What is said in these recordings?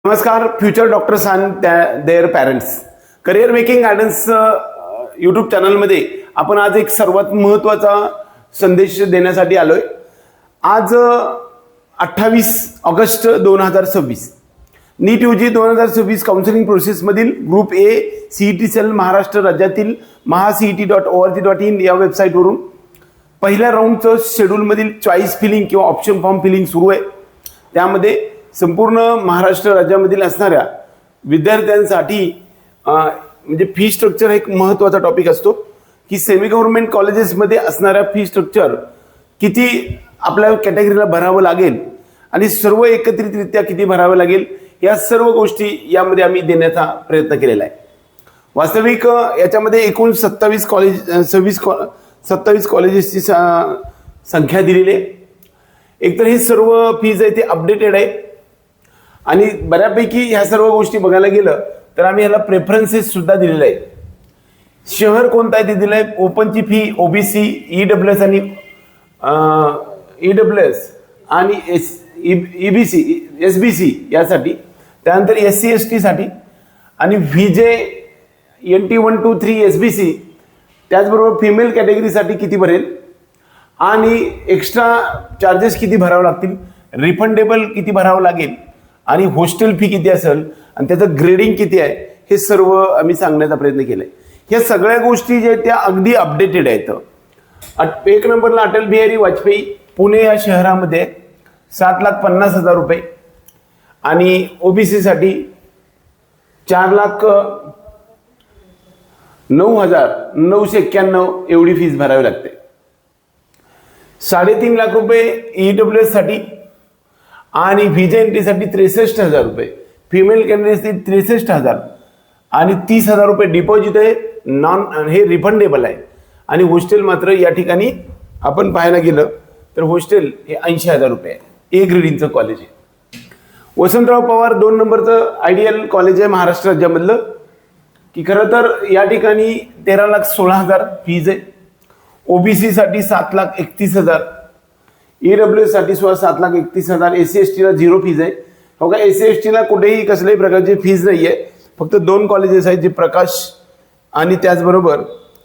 नमस्कार future doctors and there parents. Career making guidance YouTube चॅनलमध्ये आपण आज एक सर्वात महत्त्वाचा संदेश देण्यासाठी आलोय. आज 28 ऑगस्ट 2026 नीट यूजी 2026 काउन्सिलिंग प्रोसेसमधील group A CET cell Maharashtra राज्यातील mahaCET.org.in या वेबसाईटवरून पहिल्या राऊंडचं शेड्यूलमधील चॉईस फिलिंग किंवा ऑप्शन फॉर्म फिलिंग सुरू आहे. त्यामध्ये संपूर्ण महाराष्ट्र राज्यामधील असणाऱ्या विद्यार्थ्यांसाठी म्हणजे फी स्ट्रक्चर एक महत्त्वाचा टॉपिक असतो की सेमी गव्हर्नमेंट कॉलेजेसमध्ये असणाऱ्या फी स्ट्रक्चर किती आपल्या कॅटेगरीला भरावं लागेल आणि सर्व एकत्रितरित्या किती भरावं लागेल या सर्व गोष्टी यामध्ये आम्ही देण्याचा प्रयत्न केलेला आहे. वास्तविक याच्यामध्ये एकूण 27 कॉलेजेसची संख्या दिलेली आहे. एकतर ही सर्व फीज आहे ते अपडेटेड आहे आणि बऱ्यापैकी ह्या सर्व गोष्टी बघायला गेलं तर आम्ही ह्याला प्रेफरन्सेस सुद्धा दिलेले आहेत. शहर कोणतं आहे ते दिलं आहे. ओपनची फी ओबीसी ईडब्ल्यूएस आणि ईबीसी एसबीसी यासाठी, त्यानंतर SC ST साठी आणि VJ NT 1 2 3 SBC, त्याचबरोबर फिमेल कॅटेगरीसाठी किती भरेल आणि एक्स्ट्रा चार्जेस किती भरावे लागतील, रिफंडेबल किती भरावं लागेल आणि हॉस्टेल फी किती असेल आणि त्याचं ग्रेडिंग किती आहे हे सर्व आम्ही सांगण्याचा प्रयत्न केलाय. ह्या सगळ्या गोष्टी ज्या आहेत त्या अगदी अपडेटेड आहेत. एक नंबरला अटल बिहारी वाजपेयी पुणे या शहरामध्ये 7,50,000 रुपये आणि ओबीसी साठी 4,09,991 एवढी फीस भरावी लागते. 3.5 लाख रुपये ईडब्ल्यूएस साठी आणि VJNT साठी 63,000 रुपये, फिमेल कॅन्डिडेटसाठी 63,000 आणि 30,000 रुपये डिपॉझिट आहे. हे रिफंडेबल आहे आणि हॉस्टेल मात्र या ठिकाणी आपण पाहायला गेलं तर हॉस्टेल हे 80,000 रुपये आहे. ए ग्रेडिंगचं कॉलेज आहे. वसंतराव पवार 2 नंबरचं आयडियल कॉलेज आहे महाराष्ट्र राज्यामधलं की खरं तर या ठिकाणी 13,16,000 फीज आहे. ओबीसी साठी 7,31,000, ईडब्ल्यूएस साठी 7,31,000, SC ST ला 0 फीज आहे. हो का, SC ST ला कुठेही कसल्याही प्रकारची फीज नाही आहे. फक्त 2 कॉलेजेस आहेत जे प्रकाश आणि त्याचबरोबर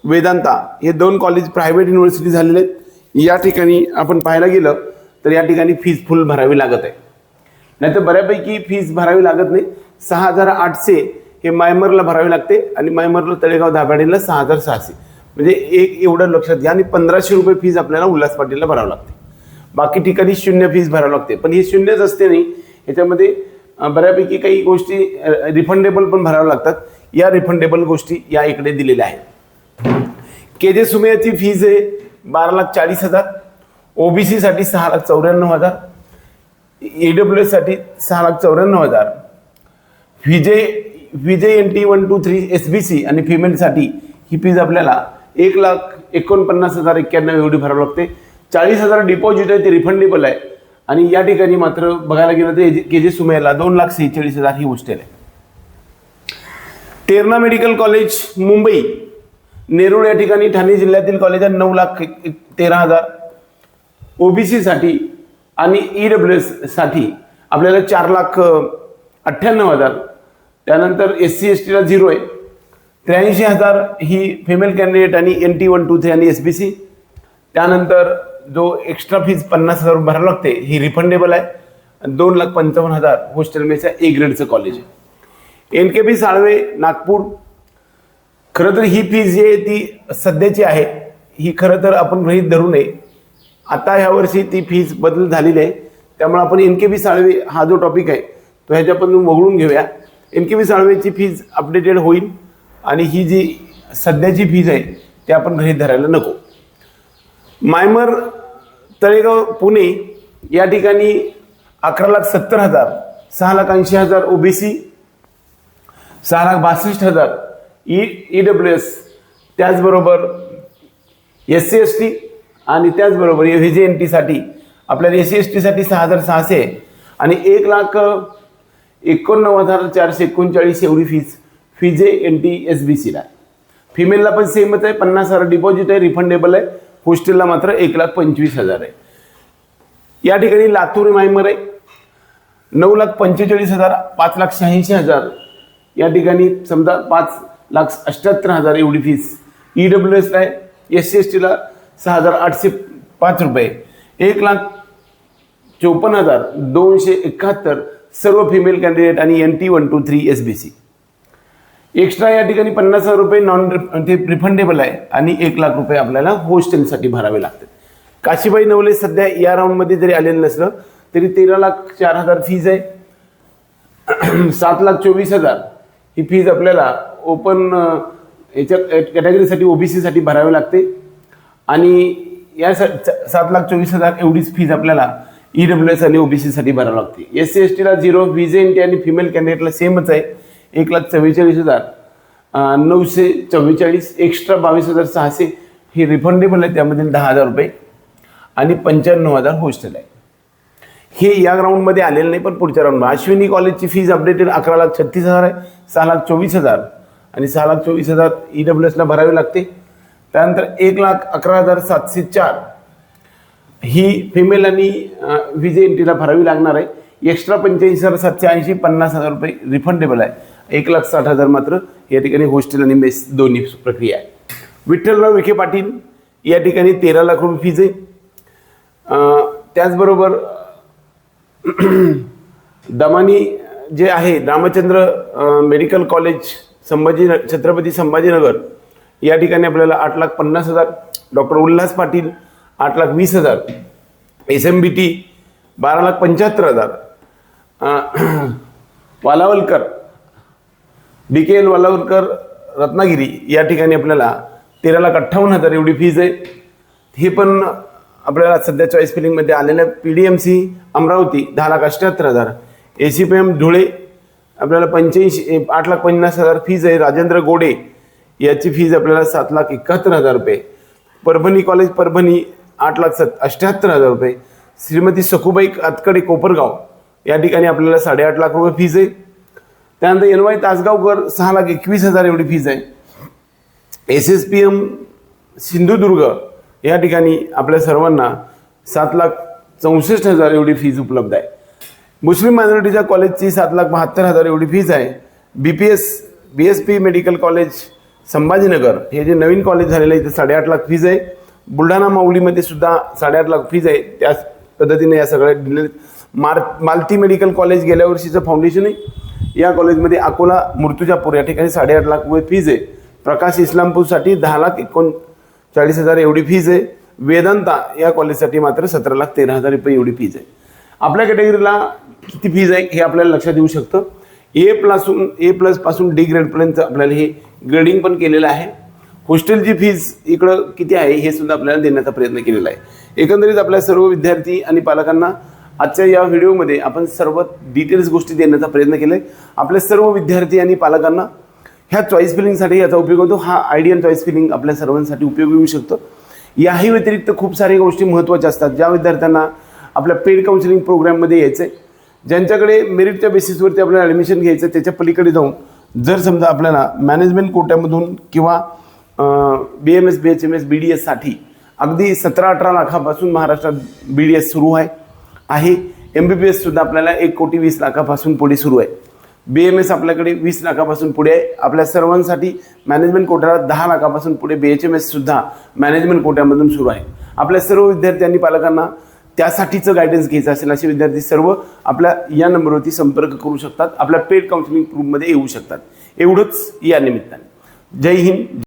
वेदांता, हे 2 कॉलेज प्रायव्हेट युनिव्हर्सिटी झालेले आहेत. या ठिकाणी आपण पाहायला गेलं तर या ठिकाणी फीज फुल भरावी लागत आहे, नाहीतर बऱ्यापैकी फीज भरावी लागत नाही. 6,800 हे मायमरला भरावी लागते आणि मायमरला तळेगाव दाभाडेला 6,600, म्हणजे एक एवढं लक्षात घ्या. आणि 1,500 रुपये फीज आपल्याला उल्हास पाटीलला भरावं लागते. बाकी ठिकाणी 0 फीज भरावं लागते. पण ही 0च असते नाही, याच्यामध्ये बऱ्यापैकी काही गोष्टी रिफंडेबल पण भराव्या लागतात. या रिफंडेबल गोष्टी या इकडे दिलेल्या आहेत. KJ सुमेयाची फीज आहे 12,40,000, ओबीसी साठी 6,94,000, ईडब्ल्यूएस साठी 6,94,000, VJNT 1 2 3 SBC आणि फिमेलसाठी ही फीज आपल्याला 1,49,091 एवढी भरावी लागते. 40,000 डिपॉझिट आहे ते रिफंडेबल आहे आणि या ठिकाणी मात्र बघायला गेलं तर KJ सुमेला 2,46,000 ही हॉस्टेल आहे. तेरणा मेडिकल कॉलेज मुंबई नेरूळ या ठिकाणी ठाणे जिल्ह्यातील कॉलेज आहे. 9,13,000 ओबीसी साठी आणि ईडब्ल्यूएस साठी आपल्याला 4,98,000. त्यानंतर SC ST ला 0 आहे. 83,000 ही फिमेल कॅन्डिडेट आणि NT 1 2 3 आणि SBC. त्यानंतर जो एक्स्ट्रा फीज 50,000 भरावं लागते ही रिफंडेबल आहे. 2,55,000 हॉस्टेल मेसच्या ए ग्रेडचं कॉलेज आहे. NKB साळवे नागपूर, खरं तर ही फीज जी आहे ती सध्याची आहे, ही खरं तर आपण गृहीत धरू नये. आता ह्या वर्षी ती फीज बदल झालेली आहे, त्यामुळे आपण NKB साळवे हा जो टॉपिक आहे तो ह्याच्यापासून वगळून घेऊया. NKB साळवेची फीज अपडेटेड होईल आणि ही जी सध्याची फीज आहे ती आपण गृहीत धरायला नको. मायमर तळेगाव पुणे या ठिकाणी 11,70,000, 6,80,000 ओबीसी, 6,62,000 ईडब्ल्यूएस, त्याचबरोबर SC ST आणि त्याचबरोबर VJNT साठी आपल्याला SC ST साठी 6,600 आणि 1,89,439 एवढी फीज VJNT SBC ला. फिमेलला पण सेमच आहे. 50,000 डिपॉझिट आहे, रिफंडेबल आहे. हॉस्टेलला मात्र 1,25,000 आहे. या ठिकाणी लातूर मायमर आहे 9,45,000, 5,86,000 या ठिकाणी समजा 5,78,000 एवढी फीस. EWSला आहे, SC STला 6,805 रुपये, 1,54,271 सर्व फिमेल कॅन्डिडेट आणि NT 123 SBC. एक्स्ट्रा या ठिकाणी 50,000 रुपये ते रिफंडेबल आहे आणि 1,00,000 रुपये आपल्याला हॉस्टेलसाठी भरावे लागतात. काशीबाई नवले सध्या या राऊंडमध्ये जरी आलेलं नसलं तरी 13,04,000 फीज आहे. 7,24,000 ही फीज आपल्याला ओपन याच्या कॅटेगरीसाठी OBC साठी भरावी लागते आणि या 7,24,000 एवढीच फीज आपल्याला EWS आणि OBC साठी भरावी लागते. SC STला 0, VJNT आणि फिमेल कॅन्डिडेटला सेमच आहे. 1,44,944, एक्स्ट्रा 22,600 हे रिफंडेबल आहे, त्यामध्ये 10,000 रुपये आणि 95,000 हॉस्टेल आहे. हे या राऊंडमध्ये आलेलं नाही, पण पुढच्या राऊंडमध्ये. अश्विनी कॉलेजची फीज अपडेटेड 11,36,000 आहे, 6,24,000 आणि 6,24,000 EWSला भरावी लागते. त्यानंतर 1,11,704 ही फिमेल आणि VJNTला भरावी लागणार आहे. एक्स्ट्रा 85,780, 50,000 रुपये रिफंडेबल आहे. 1,60,000 मात्र या ठिकाणी हॉस्टेल आणि मेस दोन्ही प्रक्रिया आहे. विठ्ठलराव विखे पाटील या ठिकाणी 13,00,000 रुपये फीज आहे. त्याचबरोबर दमानी जे आहे रामचंद्र मेडिकल कॉलेज छत्रपती संभाजीनगर या ठिकाणी आपल्याला 8,50,000. Doctor Ulhas Patil 8,20,000. SMBT 12,75,000. Walawalkar DKL Walawalkar Ratnagiri या ठिकाणी आपल्याला 13,58,000 एवढी फीज आहे. हे पण आपल्याला सध्या चॉईस फिलिंगमध्ये आलेलं आहे. PDMC अमरावती 10,78,000. ACPM धुळे आपल्याला 8,50,000 फीज आहे. राजेंद्र गोडे याची फीज आपल्याला 7,71,000 रुपये. परभणी कॉलेज परभणी 8,78,000 रुपये. श्रीमती सखुबाई आतकडे कोपरगाव या ठिकाणी आपल्याला 8,50,000 रुपये फीज आहे. त्यानंतर NY तासगावकर 6,21,000 एवढी फीज आहे. SSPM सिंधुदुर्ग या ठिकाणी आपल्या सर्वांना 7,64,000 एवढी फीज उपलब्ध आहे. मुस्लिम मायनॉरिटीच्या कॉलेजची 7,72,000 एवढी फीज आहे. BSP मेडिकल कॉलेज संभाजीनगर हे जे नवीन कॉलेज झालेलं आहे इथे 8,50,000 फीज आहे. बुलढाणा माऊलीमध्ये सुद्धा 8,50,000 फीज आहे. त्याच पद्धतीने या सगळ्या दिलेले. मालती मेडिकल कॉलेज गेल्या वर्षीचं फाउंडेशन आहे. या कॉलेजमध्ये अकोला मूर्तिजापूर या ठिकाणी 8,50,000 रुपये फीज आहे. प्रकाश इस्लामपूरसाठी 10,39,000 एवढी फीज आहे. वेदांता या कॉलेजसाठी मात्र 17,13,000 रुपये एवढी फीज आहे. आपल्या कॅटेगरीला किती फीज आहे हे आपल्याला लक्षात येऊ शकतं. A+ पासून D ग्रेडपर्यंत आपल्याला हे ग्रेडिंग पण केलेलं आहे. हॉस्टेलची फीज इकडं किती आहे हे सुद्धा आपल्याला देण्याचा प्रयत्न केलेला आहे. एकंदरीत आपल्या सर्व विद्यार्थी आणि पालकांना आजच्या या व्हिडिओमध्ये आपण सर्व डिटेल्स गोष्टी देण्याचा प्रयत्न केला आहे. आपल्या सर्व विद्यार्थी आणि पालकांना ह्या चॉईस फिलिंगसाठी याचा उपयोग होतो. हा आयडियल चॉईस फिलिंग आपल्या सर्वांसाठी उपयोगी होऊ शकतो. याही व्यतिरिक्त खूप साऱ्या गोष्टी महत्त्वाच्या असतात ज्या विद्यार्थ्यांना आपल्या पेड काउन्सिलिंग प्रोग्राममध्ये यायचं आहे. ज्यांच्याकडे मेरिटच्या बेसिसवरती आपल्याला ॲडमिशन घ्यायचं त्याच्या पलीकडे जाऊन जर समजा आपल्याला मॅनेजमेंट कोट्यामधून किंवा BMS BHMS BDS साठी अगदी 17-18 लाखापासून महाराष्ट्रात BDS सुरू आहे. MBBS सुद्धा आपल्याला 1,20,00,000 पुढे सुरू आहे. BMS आपल्याकडे 20 लाखापासून पुढे आहे. आपल्या सर्वांसाठी मॅनेजमेंट कोट्याला 10 लाखापासून पुढे BHMS सुद्धा मॅनेजमेंट कोट्यामधून सुरू आहे. आपल्या सर्व विद्यार्थ्यांनी पालकांना त्यासाठीचं गायडन्स घ्यायचं असेल असे विद्यार्थी सर्व आपल्या या नंबरवरती संपर्क करू शकतात. आपल्या पेड काउन्सिलिंग ग्रुपमध्ये येऊ शकतात. एवढंच या निमित्ताने. जय हिंद.